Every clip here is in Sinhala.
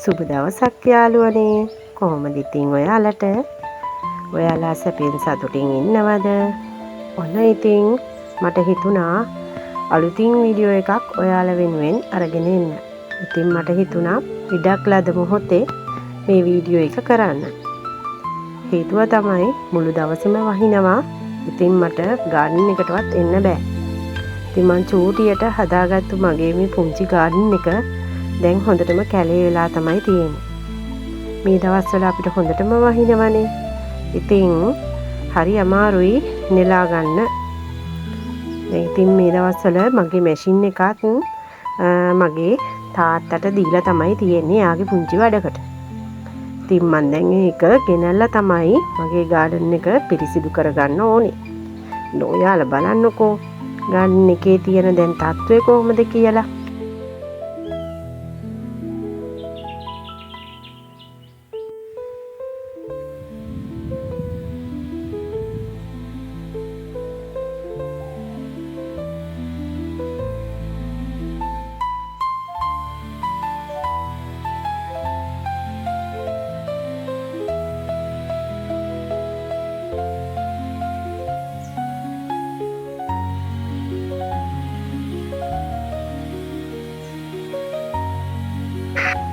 සුබ දවසක් යාළුවනේ. කොහොමද ඉතින් ඔයාලට? ඔයාලා සැපෙන් සතුටින් ඉන්නවද? ඔන්න ඉතින් මට හිතුණා අලුතින් වීඩියෝ එකක් ඔයාලා වෙනුවෙන් අරගෙන එන්න. ඉතින් මට හිතුණා ඉඩක් ලද මොහොතේ මේ වීඩියෝ එක කරන්න. හේතුව තමයි මුළු දවසේම වහිනවා. ඉතින් මට ගාඩන් එකටවත් එන්න බෑ. ඉතින් මං චූටියට හදාගත්තු මගේ මේ පුංචි ගාඩන් එක දැන් හොඳටම කැලේ වෙලා තමයි තියෙන්නේ. මේ දවස්වල අපිට හොඳටම වහිනවනේ. ඉතින් හරි අමාරුයි නෙලා ගන්න. ඉතින් මේ දවස්වල මගේ මැෂින් එකත් මගේ තාත්තට දීලා තමයි තියෙන්නේ යාගේ පුංචි වැඩකට. ඉතින් මම දැන් ඒක ගෙනල්ලා තමයි මගේ ගාඩන් එක පිරිසිදු කරගන්න ඕනේ. ඔයාලා බලන්නකෝ ගාඩන් එකේ තියෙන දැන් තත්ත්වය කොහොමද කියලා.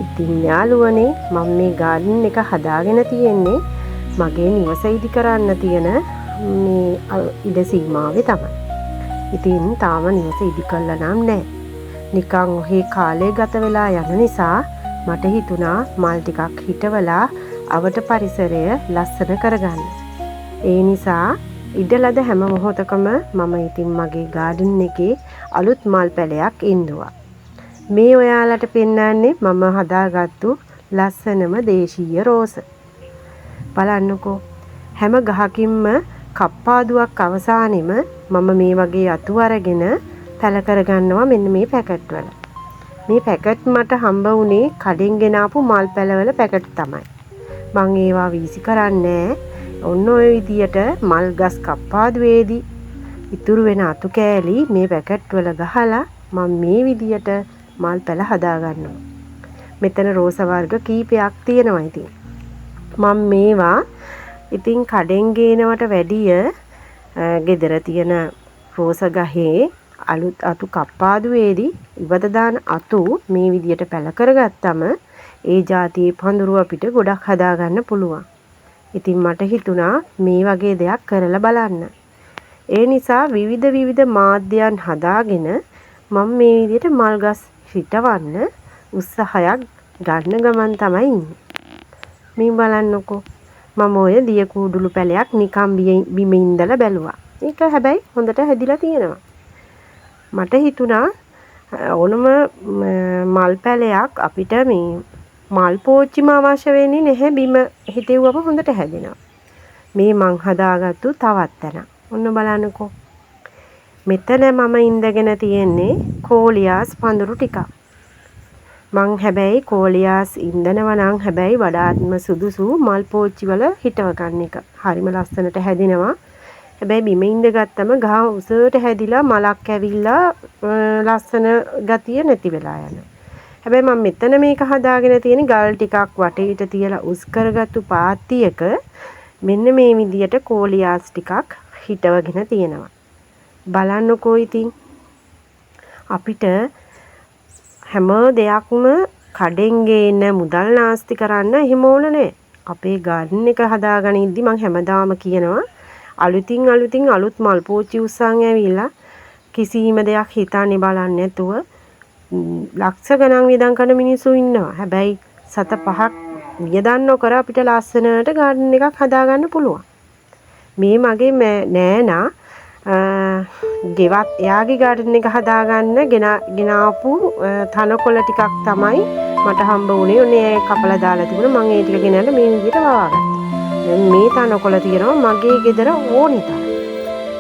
ඉතින් යාළුවනේ මම මේ ගාඩන් එක හදාගෙන තියෙන්නේ මගේ නිවස ඉදි කරන්න තියෙන මේ ඉඩ සීමාවේ තමයි. ඉතින් තාම නිවස ඉදි කළා නම් නැහැ. නිකන් ඔහේ කාලේ ගත වෙලා යන නිසා මට හිතුණා මල් ටිකක් හිටවලා අවට පරිසරය ලස්සන කරගන්න. ඒ නිසා ඉඩලද හැම මොහොතකම මම ඉතින් මගේ ගාඩන් එකේ අලුත් මල් පැලයක් ඉන්දුවා. මේ ඔයාලට පෙන්වන්නේ මම හදාගත්තු ලස්සනම දේශීය රෝස. බලන්නකෝ හැම ගහකින්ම කප්පාදුවක් අවසානෙම මම මේ වගේ අතු අරගෙන පැල කරගන්නවා මෙන්න මේ පැකට් වල. මේ පැකට් මට හම්බ වුණේ කඩෙන් ගෙනාපු මල් පැලවල පැකට් තමයි. මම ඒවා වීසි කරන්නේ ඔන්න ඔය විදියට මල් ගස් කප්පාදුවේදී ඉතුරු වෙන අතු කෑලි මේ පැකට් වල ගහලා මම මේ විදියට මල් පැල හදා ගන්නවා. මෙතන රෝස වර්ග කීපයක් තියෙනවා ඉතින්. මම මේවා ඉතින් කඩෙන් ගේනවට වැඩිය ගෙදර තියෙන රෝස ගහේ අලුත් අතු කප්පාදුවේදී ඉවත දාන අතු මේ විදියට පැල කරගත්තම ඒ જાතියේ පඳුරු අපිට ගොඩක් හදා ගන්න පුළුවන්. ඉතින් මට හිතුණා මේ වගේ දෙයක් කරලා බලන්න. ඒ නිසා විවිධ මාධ්‍යයන් හදාගෙන මම මේ විදියට මල් ගස් හිටවන්න උත්සාහයක් ගන්න ගමන් තමයි ඉන්නේ. මේ බලන්නකෝ මම ඔය දිය කූඩුළු පැලයක් නිකම් බිම ඉඳලා බැලුවා. ඒක හැබැයි හොඳට හැදිලා තියෙනවා. මට හිතුණා ඕනම මල් පැලයක් අපිට මේ මල් පෝච්චිම අවශ්‍ය වෙන්නේ නැහැ බිම හිටෙව්වම හොඳට හැදෙනවා. මේ මං හදාගත්තු තවත් තැන. ඔන්න බලන්නකෝ. මෙතන මම ඉඳගෙන තියෙන්නේ කෝලියාස් පඳුරු ටිකක්. මං හැබැයි කෝලියාස් ඉඳනවා නම් හැබැයි වඩාත්ම සුදුසු මල් පෝච්චි වල හිටව ගන්න එක. හරිම ලස්සනට හැදෙනවා. හැබැයි බිම ඉඳගත්තම ගහ උසට හැදිලා මලක් ඇවිල්ලා ලස්සන ගතිය නැති වෙලා යනවා. හැබැයි මම මෙතන මේක හදාගෙන තියෙන ගල් ටිකක් වටේට තියලා උස් කරගත්තු පාත්තියක මෙන්න මේ විදියට කෝලියාස් ටිකක් හිටවගෙන තියෙනවා. බලන්නකෝ ඉතින් අපිට හැම දෙයක්ම කඩෙන් ගේන මුදල් නාස්ති කරන්න එහෙම ඕන නැහැ. අපේ ගාඩන් එක හදාගෙන ඉද්දි මම හැමදාම කියනවා අලුතින් අලුත් මල් පෝච්චි උස්සන් ඇවිල්ලා කිසිම දෙයක් හිතන්නේ බලන්නේ නැතුව ලක්ෂ ගණන් වියදම් කරන මිනිස්සු ඉන්නවා. හැබැයි සත පහක් වියදම් නොකර අපිට ලස්සනට ගාඩන් එකක් හදාගන්න පුළුවන්. මේ මගේ නෑනා ගෙවත් එයාගේ ගාඩන් එක හදාගන්න ගෙනාපු තනකොළ ටිකක් තමයි මට හම්බ වුණේ. ඔන්නේ කපලා දාලා තිබුණා. මම ඒ ටික ගෙනල්ලා මේ විදිහට වවාගත්තා. දැන් මේ තනකොළ තියෙනවා මගේ ගෙදර ඕනේ තරම්.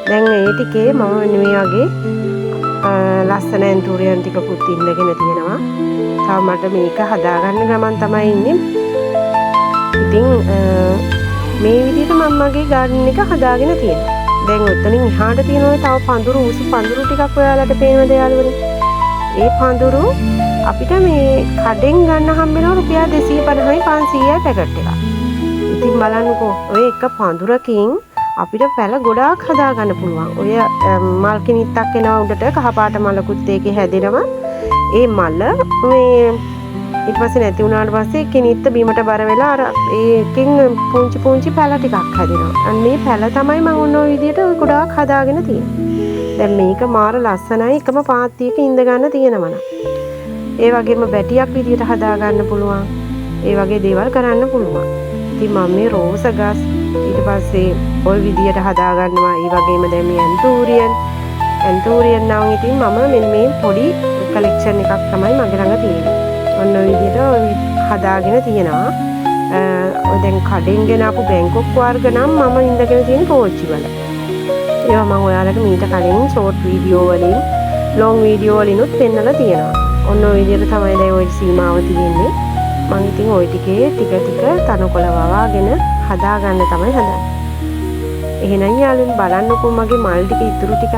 දැන් ඒ ටිකේ මම මේ වගේ ලස්සන ඇන්තූරියන් ටිකකුත් ඉන්නගෙන තියෙනවා. තව මට මේක හදාගන්න ගමන් තමයි ඉන්නේ. ඉතින් මේ විදිහට මම මගේ ගාඩන් එක හදාගෙන තියෙනවා. දැන් ඔතනින් එහාට තියෙනවා තව පඳුරු උසු පඳුරු ටිකක් ඔයාලට පේනවද යාළුවනේ? ඒ පඳුරු අපිට මේ කඩෙන් ගන්න හම්බ වෙනවා රුපියල් 250යි 500යි පැකට් එක. ඉතින් බලන්නකෝ ඔය එක පඳුරකින් අපිට පැල ගොඩාක් හදා ගන්න පුළුවන්. ඔය මල් කිනිත්තක් එනවා උඩට කහපාට මලකුත් ඒකේ හැදෙනවා. ඒ මල මේ ඊට පස්සේ නැති වුණාට පස්සේ කිනිත්ත බීමට බර වෙලා අර ඒකෙන් පුංචි පුංචි පැල ටිකක් හැදෙනවා. අන්න මේ පැල තමයි මම ඔන්න ඔය විදිහට ගොඩාක් හදාගෙන තියෙන්නේ. දැන් මේක මාර ලස්සනයි එකම පාත්තියක ඉඳ ගන්න තියෙනවා. ඒ වගේම බැටියක් විදිහට හදා ගන්න පුළුවන්. ඒ වගේ දේවල් කරන්න පුළුවන්. ඉතින් මම මේ රෝස ගස් ඊට පස්සේ ওই විදිහට හදා ගන්නවා. ඒ වගේම දැන් මේ ඇන්තූරියන් නම් ඉතින් මම මෙන්න මේ පොඩි කලෙක්ෂන් එකක් තමයි මගේ ළඟ තියෙන්නේ. ඔන්න ඔය විදිහට හදාගෙන තියෙනවා. දැන් කඩෙන් ගෙන ආපු බැංකොක් වර්ග නම් මම ඉඳගෙන තියෙන පෝච්චි වල. ඒවා මම ඔයාලට මීට කලින් ෂෝට් වීඩියෝ වලින් ලොං වීඩියෝ වලිනුත් පෙන්නලා තියෙනවා. ඔන්න ඔය විදිහට තමයි දැන් ওই සීමාව තියෙන්නේ. මම ඉතින් ওই ටිකේ ටික තනකොළ වවාගෙන හදා ගන්න තමයි හදන්නේ. එහෙනම් යාළුවනේ බලන්නකෝ මගේ මල් ටික ඉතුරු ටික.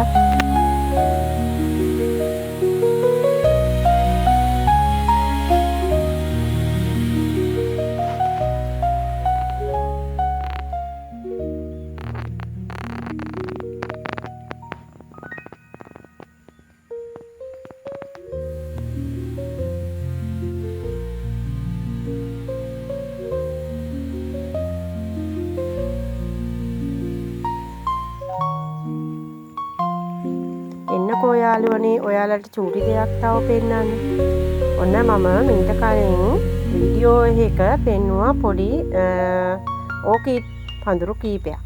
එන්නකෝ යාළුවනේ ඔයාලට චූටි දෙයක් තව පෙන්නන්න. ඔන්න මම මීට කලින් වීඩියෝ එකක පෙන්නුවා පොඩි ඕකිඩ් පඳුරු කීපයක්.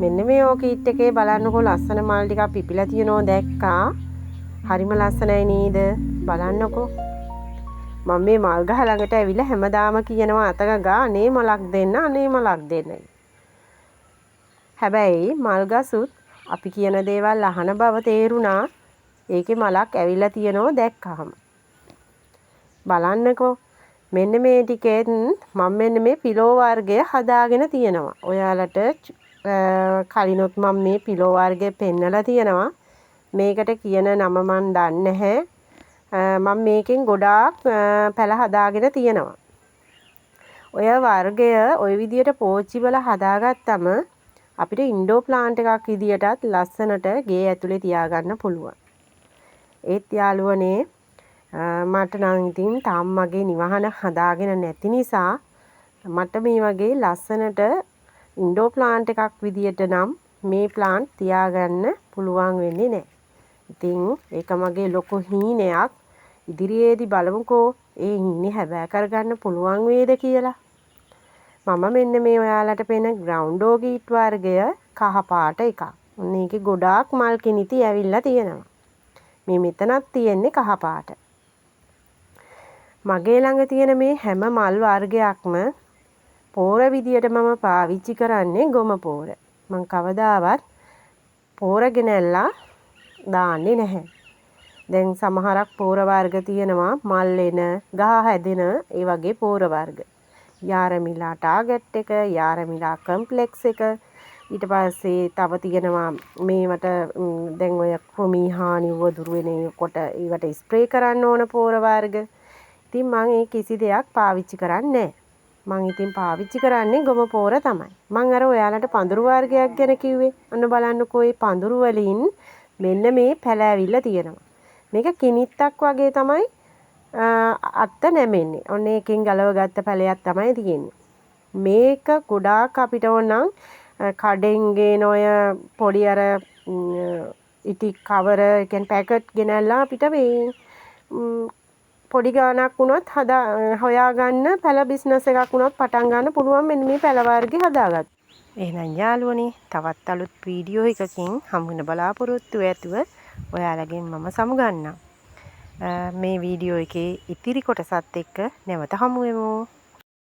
මෙන්න මේ ඕකිඩ් එකේ බලන්නකෝ ලස්සන මල් ටිකක් පිපිලා තියෙනවා දැක්කා. හරිම ලස්සනයි නේද? බලන්නකෝ. මම මේ මල් ගහ ළඟට ඇවිල්ලා හැමදාම කියනවා අතක ගානේ මලක් දෙන්න අනේ මලක් දෙන්න. හැබැයි මල් ගසුත් අපි කියන දේවල් අහන බව තේරුණා. ඒකේ මලක් ඇවිල්ලා තියෙනවා දැක්කහම. බලන්නකෝ. මෙන්න මේ ටිකෙන් මම මෙන්න මේ පිලෝ වර්ගය හදාගෙන තියෙනවා. ඔයාලට කලිනොත් මම මේ පිලෝ වර්ගය පෙන්නලා තියෙනවා. මේකට කියන නම මන් දන්නේ නැහැ. මම මේකෙන් ගොඩාක් පැල හදාගෙන තියෙනවා. ඔය වර්ගය ওই විදියට පෝච්චි වල හදාගත්තම අපිට ඉන්ඩෝ ප්ලාන්ට් එකක් විදියටත් ලස්සනට ගේ ඇතුලේ තියාගන්න පුළුවන්. ඒත් යාළුවනේ මට නම් ඉතින් තාම මගේ නිවහන හදාගෙන නැති නිසා මට මේ වගේ ලස්සනට ඉන්ඩෝ ප්ලාන්ට් එකක් විදියට නම් මේ ප්ලාන්ට් තියාගන්න පුළුවන් වෙන්නේ නැහැ. ඉතින් ඒක මගේ ලොකු හීනයක්. ඉදිරියේදී බලමුකෝ ඒ හීනේ හැබෑ කරගන්න පුළුවන් වේද කියලා. මම මෙන්න මේ ඔයාලට පෙන ග්‍රවුන්ඩ් ඕකිඩ් වර්ගය කහ පාට එකක්. මේකේ ගොඩාක් මල් කිනිති ඇවිල්ලා තියෙනවා. මේ මෙතනක් තියෙන්නේ කහ පාට. මගේ ළඟ තියෙන මේ හැම මල් වර්ගයක්ම පෝර විදියට මම පාවිච්චි කරන්නේ ගොම පෝර. මම කවදාවත් පෝර ගෙනල්ලා දාන්නේ නැහැ. දැන් සමහරක් පෝර වර්ග තියෙනවා මල් එන, ගහ හැදෙන ඒ වගේ පෝර වර්ග. යාරමිලා ටාගට් එක, යාරමිලා කම්ප්ලෙක්ස් එක, ඊට පස්සේ තව තියෙනවා මේවට දැන් ඔය ක්‍රොමි හානි වදුරු වෙනකොට ඒවට ස්ප්‍රේ කරන්න ඕන පෝර වර්ග. ඉතින් මම ඒ කිසි දෙයක් පාවිච්චි කරන්නේ නැහැ. මම ඉතින් පාවිච්චි කරන්නේ ගොම පෝර තමයි. මම අර ඔයාලට පඳුරු වර්ගයක් ගැන කිව්වේ. අන්න බලන්නකෝ මේ පඳුරු වලින් මෙන්න මේ පැල ඇවිල්ලා තියෙනවා. මේක කිනිත්තක් වගේ තමයි අත්ත නැමෙන්නේ. ඔන්න එකෙන් ගලව ගත්ත පැලයක් තමයි තියෙන්නේ. මේක ගොඩාක් අපිට ඕනනම් කඩෙන් ගේන ඔය පොඩි අර ඉටි කවර කියන්නේ පැකට් ගෙනල්ලා අපිට මේ පොඩි ගාණක් වුණොත් හොයාගන්න පැල බිස්නස් එකක් වුණොත් පටන් ගන්න පුළුවන් මෙන්න මේ පැල වර්ගය හදාගන්න. එහෙනම් යාළුවනේ තවත් අලුත් වීඩියෝ එකකින් හමු වෙන බලාපොරොත්තු ඇතුව ඔයාලගෙන් මම සමුගන්නම්. මේ වීඩියෝ එකේ ඉතිරි කොටසත් එක්ක නැවත හමු වෙමු.